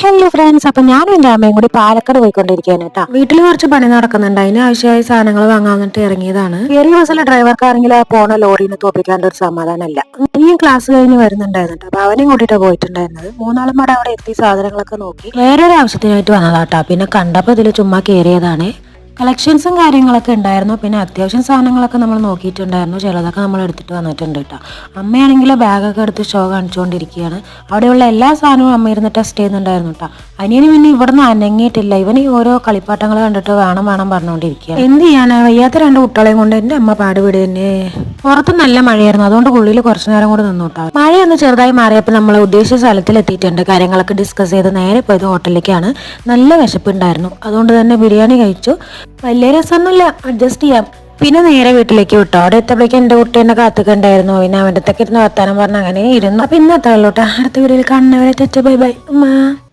Hello friends, അപ്പൊ ഞാനും എന്റെ അമ്മയും കൂടി പാലക്കാട് പോയിക്കൊണ്ടിരിക്കുകയാണ് കേട്ടോ. വീട്ടിൽ കുറച്ച് പണി നടക്കുന്നുണ്ട്, അതിന് ആവശ്യമായ സാധനങ്ങൾ വാങ്ങാൻ വേണ്ടിട്ട് ഇറങ്ങിയതാണ്. കയറിയ ബസ്സിലെ ഡ്രൈവർക്കാണെങ്കിൽ ആ പോണ ലോറിന്ന് തോപ്പിക്കാണ്ട് ഒരു സമാധാനമല്ല. ഇനിയും ക്ലാസ് കഴിഞ്ഞ് വരുന്നുണ്ടായിരുന്നു കേട്ടോ. അപ്പൊ അവനെയും കൂട്ടിയിട്ട് പോയിട്ടുണ്ടായിരുന്നത്. മൂന്നാളും കൂടെ അവിടെ എത്തി സാധനങ്ങളൊക്കെ നോക്കി വേറൊരു ആവശ്യത്തിനായിട്ട് വന്നതാട്ടോ. പിന്നെ കണ്ടപ്പോ ഇതിൽ ചുമ്മാ കയറിയതാണ്. കളക്ഷൻസും കാര്യങ്ങളൊക്കെ ഉണ്ടായിരുന്നു. പിന്നെ അത്യാവശ്യം സാധനങ്ങളൊക്കെ നമ്മൾ നോക്കിയിട്ടുണ്ടായിരുന്നു. ചിലതൊക്കെ നമ്മൾ എടുത്തിട്ട് വന്നിട്ടുണ്ട് കേട്ടോ. അമ്മയാണെങ്കിൽ ബാഗൊക്കെ എടുത്ത് ഷോ കാണിച്ചുകൊണ്ടിരിക്കുകയാണ്. അവിടെയുള്ള എല്ലാ സാധനവും അമ്മ ഇരുന്ന് ടെസ്റ്റ് ചെയ്യുന്നുണ്ടായിരുന്നു കേട്ടോ. അനിയന് പിന്നെ ഇവിടുന്ന് അനങ്ങിയിട്ടില്ല. ഇവന് ഈ ഓരോ കളിപ്പാട്ടങ്ങൾ കണ്ടിട്ട് വേണം പറഞ്ഞുകൊണ്ടിരിക്കുക. എന്ത് ചെയ്യാനാ, വയ്യാത്ത രണ്ട് കുട്ടികളെയും കൊണ്ട് എൻ്റെ അമ്മ പാടുപെടി തന്നെ. പുറത്ത് നല്ല മഴയായിരുന്നു, അതുകൊണ്ട് ഉള്ളിൽ കുറച്ചു നേരം കൂടെ നിന്നു കേട്ടോ. മഴയൊന്ന് ചെറുതായി മാറിയപ്പോൾ നമ്മൾ ഉദ്ദേശിച്ച സ്ഥലത്തിലെത്തിയിട്ടുണ്ട്. കാര്യങ്ങളൊക്കെ ഡിസ്കസ് ചെയ്ത് നേരെ പോയത് ഹോട്ടലിലേക്കാണ്. നല്ല വിശപ്പുണ്ടായിരുന്നു, അതുകൊണ്ട് തന്നെ ബിരിയാണി കഴിച്ചു. വലിയ രസമൊന്നുമില്ല, അഡ്ജസ്റ്റ് ചെയ്യാം. പിന്നെ നേരെ വീട്ടിലേക്ക് വിട്ടോ. അവിടെ എത്തപ്പോഴേക്കും എൻ്റെ കുട്ടി എന്നെ കാത്തുക്കണ്ടായിരുന്നു. പിന്നെ അവൻ്റെ അടുത്തൊക്കെ ഇരുന്ന് വർത്താനം പറഞ്ഞ് അങ്ങനെ ഇരുന്നു. അപ്പൊ ഇന്നത്തെ ഉള്ളൂട്ടാ. അടുത്ത വീഡിയോയിൽ കാണുന്നവരെ ബൈ ബൈ.